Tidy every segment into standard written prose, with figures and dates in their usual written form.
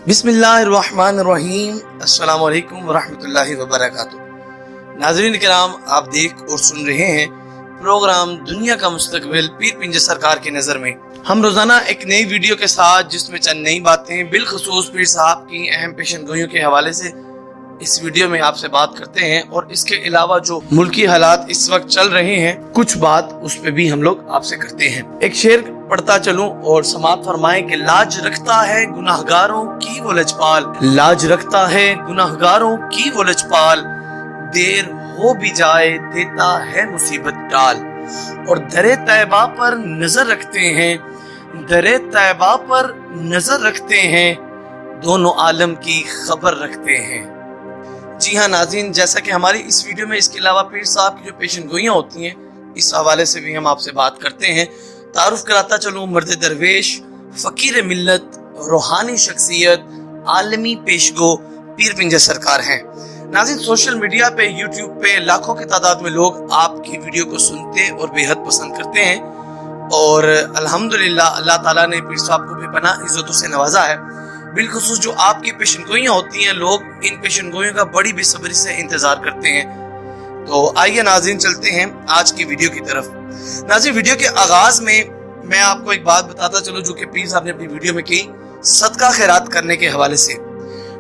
बिस्मिल्लाहिर्रहमानिर्रहीम। अस्सलाम वालेकुम वरहमतुल्लाहि वबरकातुह। नाज़रीन किराम, आप देख और सुन रहे हैं प्रोग्राम दुनिया का मुस्तकबिल पीर पिंजर सरकार की नज़र में। हम रोजाना एक नई वीडियो के साथ जिसमें चंद नई बातें बिलखुसूस पीर साहब की अहम पेशन गोइयों के हवाले से इस वीडियो में आपसे बात करते हैं, और इसके अलावा जो मुल्की हालात इस वक्त चल रहे हैं कुछ बात उस पे भी हम लोग आपसे करते हैं। एक शेर पढ़ता चलूं और समात फरमाएं कि लाज रखता है गुनाहगारों की वो लजपाल, लाज रखता है गुनाहगारों की वो लजपाल, देर हो भी जाए देता है मुसीबत टाल। और दरे तैबा पर नजर रखते हैं, दरे तैबा पर नजर रखते हैं, दोनों आलम की खबर रखते हैं। जी हाँ नाज़रीन, जैसा कि हमारी इस वीडियो में इसके अलावा पीर साहब की जो पेशन गोइयाँ होती हैं इस हवाले से भी हम आपसे बात करते हैं। तारुफ कराता चलूँ, मर्द दरवेश, फकीर मिल्लत, रूहानी शख्सियत, आलमी पेशगो पीर पिंजर सरकार हैं। नाज़रीन, सोशल मीडिया पे, यूट्यूब पे लाखों की तादाद में लोग आपकी वीडियो को सुनते और बेहद पसंद करते हैं, और अल्हम्दुलिल्लाह अल्लाह ताला ने पीर साहब को बेपनाह इज्जतों से नवाजा है। बिलखुसूस जो आपकी पेशन गोइयाँ होती हैं, लोग इन पेशन गोइयों का बड़ी बेसब्री से इंतजार करते हैं। तो आइए नाज़रीन चलते हैं आज की वीडियो की तरफ। नाज़रीन, वीडियो के आगाज में मैं आपको एक बात बताता चलूं जो कि पीर साहब ने अपनी वीडियो में की, सदका खैरात करने के हवाले से।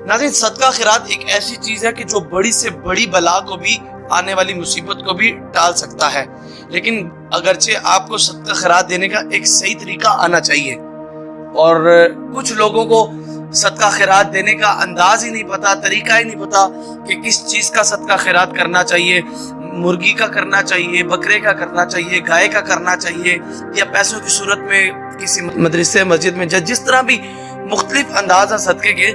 नाज़रीन, सदका खैरात एक ऐसी चीज है कि जो बड़ी से बड़ी बला को भी, आने वाली मुसीबत को भी टाल सकता है, लेकिन अगरचे आपको सदका खैरात देने का एक सही तरीका आना चाहिए। और कुछ लोगों को सदका खैरात देने का अंदाज ही नहीं पता, तरीका ही नहीं पता कि किस चीज का सदका खैरात करना चाहिए। मुर्गी का करना चाहिए, बकरे का करना चाहिए, गाय का करना चाहिए, या पैसों की सूरत में किसी मदरसे मस्जिद में, जिस तरह भी मुख्तलिफ अंदाज है सदके के।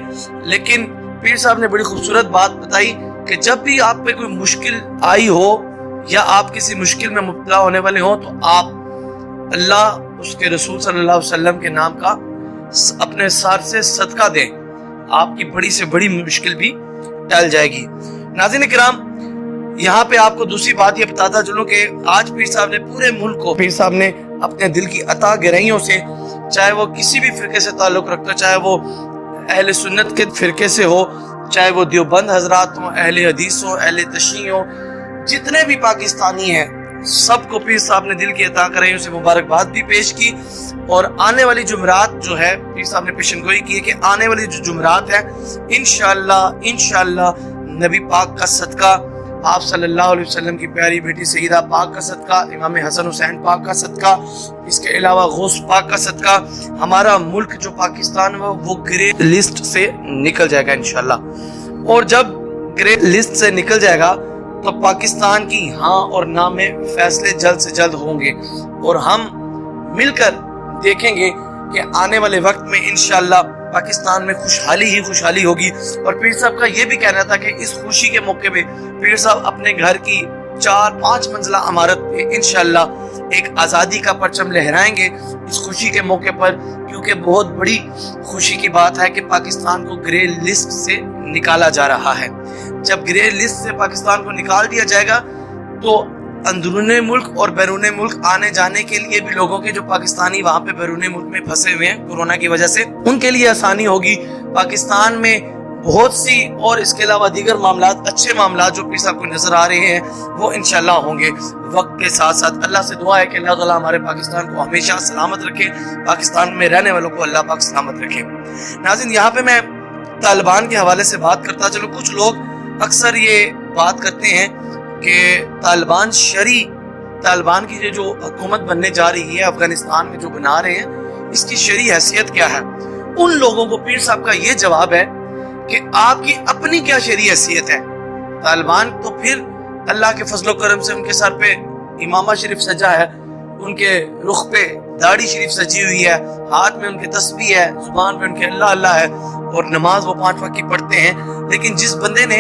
लेकिन पीर साहब ने बड़ी खूबसूरत बात बताई कि जब भी आप पे कोई मुश्किल आई हो या आप किसी मुश्किल में मुब्तला होने वाले हो, तो आप अल्लाह, उसके रसूल सल्लल्लाहु अलैहि वसल्लम के नाम का अपने सर से सदका दें, आपकी बड़ी से बड़ी मुश्किल भी टल जाएगी। नाज़रीन किराम, यहाँ पे आपको दूसरी बात ये बताता चलूं कि आज पीर साहब ने पूरे मुल्क को, पीर साहब ने अपने दिल की अता गहराइयों से, चाहे वो किसी भी फिरके से ताल्लुक रखता, चाहे वो अहले सुन्नत के फिरके से हो, चाहे वो देवबंद हजरात हो, अहले हदीस हो, अहले तशरीह हो, जितने भी पाकिस्तानी हैं सबको पीर साहब ने दिल की अता गहराइयों से मुबारकबाद भी पेश की। और आने वाली जुमरात जो है, पीर साहब ने पेशन गोई की है कि आने वाली जो जुमरात है इंशाअल्लाह नबी पाक का सदका, आप सल्लल्लाहु अलैहि वसल्लम की प्यारी बेटी सईदा पाक का सदका, इमाम हसन हुसैन पाक का सदका, इसके अलावा गौस पाक का सदका, हमारा मुल्क जो पाकिस्तान वो ग्रे लिस्ट से निकल जाएगा इंशाअल्लाह। और जब ग्रे लिस्ट से निकल जाएगा तो पाकिस्तान की हाँ और ना में फैसले जल्द से जल्द होंगे, और हम मिलकर देखेंगे कि आने वाले वक्त में इंशाअल्लाह पाकिस्तान में खुशहाली ही खुशहाली होगी। और पीर साहब का ये भी कहना था कि इस खुशी के मौके पे पीर साहब अपने घर की 4-5 मंजिला इमारत पे इंशाअल्लाह एक आज़ादी का परचम लहराएंगे इस खुशी के मौके पर, क्योंकि बहुत बड़ी खुशी की बात है कि पाकिस्तान को ग्रे लिस्ट से निकाला जा रहा है। जब ग्रे लिस्ट से पाकिस्तान को निकाल दिया जाएगा तो अंदरूनी मुल्क और बैरूनी मुल्क आने जाने के लिए भी लोगों के, जो पाकिस्तानी वहाँ पे बैरूनी मुल्क में फंसे हुए हैं कोरोना की वजह से, उनके लिए आसानी होगी। पाकिस्तान में बहुत सी और इसके अलावा दीगर मामलात, अच्छे मामलात जो पीर साहब को नजर आ रहे हैं वो इंशाल्लाह होंगे वक्त के साथ साथ। अल्लाह से दुआ है कि अल्लाह ताला हमारे पाकिस्तान को हमेशा सलामत रखे, पाकिस्तान में रहने वालों को अल्लाह पाक सलामत रखे। नाज़रीन, यहाँ पे मैं तालिबान के हवाले से बात करता चलो। कुछ लोग अक्सर ये बात करते हैं कि तालिबान की जो हुकूमत बनने जा रही है अफगानिस्तान में, जो बना रहे हैं, इसकी शरई हैसियत क्या है। उन लोगों को पीर साहब का ये जवाब है कि आपकी अपनी क्या शरई हैसियत है। तालिबान तो फिर अल्लाह के फजलो करम से उनके सर पे इमामा शरीफ सजा है, उनके रुख पे दाढ़ी शरीफ सजी हुई है, हाथ में उनके तस्बीह है, जुबान पे उनके अल्लाह अल्लाह है, और नमाज वो 5 वक्त की पढ़ते हैं। लेकिन जिस बंदे ने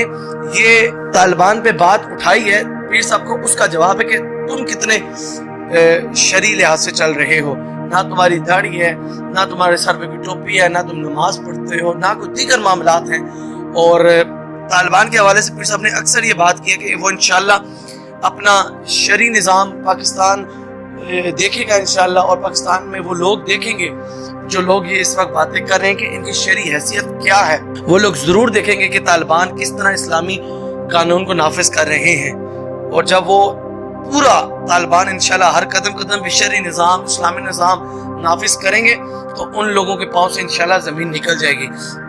ये तालिबान पे बात उठाई है, पीर साहब को उसका जवाब है कि तुम कितने शरई लिहाज से चल रहे हो, ना तुम्हारी दाढ़ी है, ना तुम्हारे सर पे कोई टोपी है, ना तुम नमाज पढ़ते हो, ना कोई दीगर मामलात हैं। और तालिबान के हवाले से पीर साहब ने अक्सर ये बात की है कि वो इंशाअल्लाह अपना शरई निज़ाम पाकिस्तान देखेगा इंशाअल्लाह, और पाकिस्तान में वो लोग देखेंगे جو لوگ یہ اس وقت باتیں کر رہے ہیں کہ ان کی شرعی حیثیت کیا ہے، وہ لوگ ضرور دیکھیں گے کہ طالبان کس طرح اسلامی قانون کو نافذ کر رہے ہیں، اور جب وہ پورا طالبان انشاءاللہ ہر قدم قدم پہ شرعی نظام، اسلامی نظام نافذ کریں گے تو ان لوگوں کے پاؤں سے انشاءاللہ زمین نکل جائے گی۔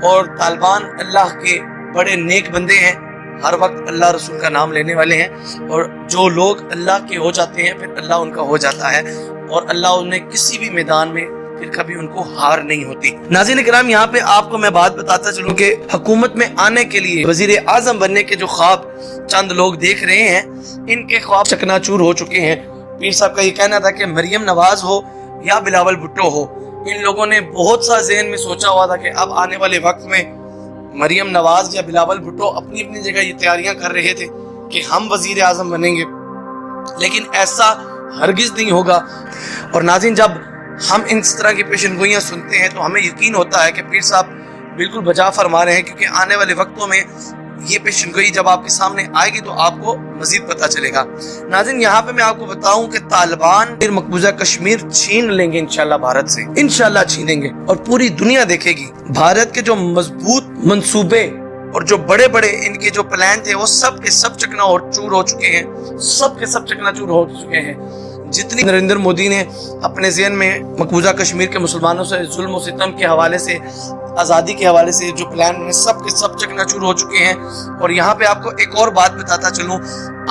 اور طالبان اللہ کے بڑے نیک بندے ہیں، ہر وقت اللہ رسول کا نام لینے والے ہیں، اور جو لوگ اللہ کے ہو جاتے ہیں پھر اللہ ان کا ہو جاتا ہے، اور اللہ انہیں کسی بھی میدان میں پھر کبھی ان کو ہار نہیں ہوتی۔ ناظرین کرام، یہاں پہ آپ کو میں بات بتاتا چلوں کہ حکومت میں آنے کے لیے وزیر اعظم بننے کے جو خواب چند لوگ دیکھ رہے ہیں، ان کے خواب چکنا چور ہو چکے ہیں۔ پیر صاحب کا یہ کہنا تھا کہ مریم نواز ہو یا بلاول بھٹو ہو، ان لوگوں نے بہت سا ذہن میں سوچا ہوا تھا کہ اب آنے والے وقت میں مریم نواز یا بلاول بھٹو اپنی اپنی جگہ یہ تیاریاں کر رہے تھے کہ ہم وزیر اعظم بنیں گے، لیکن ایسا ہرگز نہیں ہوگا۔ اور ناظرین، جب ہم اس طرح کی پیشن گوئیاں سنتے ہیں تو ہمیں یقین ہوتا ہے کہ پیر صاحب بالکل بجا فرما رہے ہیں، کیونکہ آنے والے وقتوں میں یہ پیشن گوئی جب آپ کے سامنے آئے گی تو آپ کو مزید پتہ چلے گا۔ ناظرین، یہاں پہ میں آپ کو بتاؤں کہ طالبان پھر مقبوضہ کشمیر چھین لیں گے انشاءاللہ بھارت سے، انشاءاللہ چھینیں گے، اور پوری دنیا دیکھے گی بھارت کے جو مضبوط منصوبے اور جو بڑے بڑے ان کے جو پلان تھے وہ سب کے سب چکنا چور ہو چکے ہیں، سب کے سب چکنا چور ہو چکے ہیں۔ جتنی نریندر مودی نے اپنے ذہن میں مقبوضہ کشمیر کے مسلمانوں سے ظلم و ستم کے حوالے سے، آزادی کے حوالے سے جو پلان ہیں، سب کے سب چکنا چور ہو چکے ہیں۔ اور یہاں پہ آپ کو ایک اور بات بتاتا چلوں،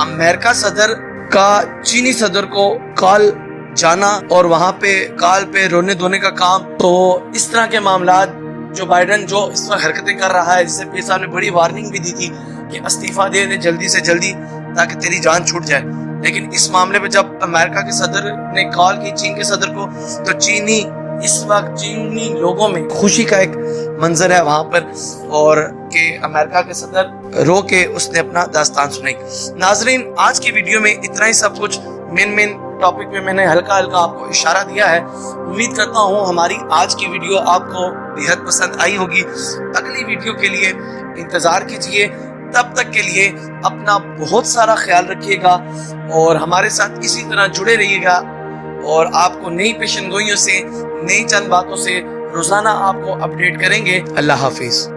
امریکہ صدر کا چینی صدر کو کال جانا اور وہاں پہ کال پہ رونے دھونے کا کام، تو اس طرح کے معاملات جو بائیڈن جو اس وقت حرکتیں کر رہا ہے، جسے پیر صاحب نے بڑی وارننگ بھی دی تھی کہ استعفیٰ دے جلدی سے جلدی تاکہ تیری جان چھوٹ جائے، لیکن اس معاملے پہ جب امریکہ کے صدر نے کال کی چین کے صدر کو، تو اس وقت چینی لوگوں میں خوشی کا ایک منظر ہے وہاں پر، اور کہ امریکہ کے صدر رو کے اس نے اپنا داستان سنائی۔ ناظرین، آج کی ویڈیو میں اتنا ہی سب کچھ، مین ٹاپک پہ میں نے ہلکا ہلکا آپ کو اشارہ دیا ہے۔ امید کرتا ہوں ہماری آج کی ویڈیو آپ کو بہت پسند آئی ہوگی۔ اگلی ویڈیو کے لیے انتظار کیجئے، تب تک کے لیے اپنا بہت سارا خیال رکھیے گا اور ہمارے ساتھ اسی طرح جڑے رہیے گا، اور آپ کو نئی پیشن گوئیوں سے، نئی چند باتوں سے روزانہ آپ کو اپڈیٹ کریں گے۔ اللہ حافظ۔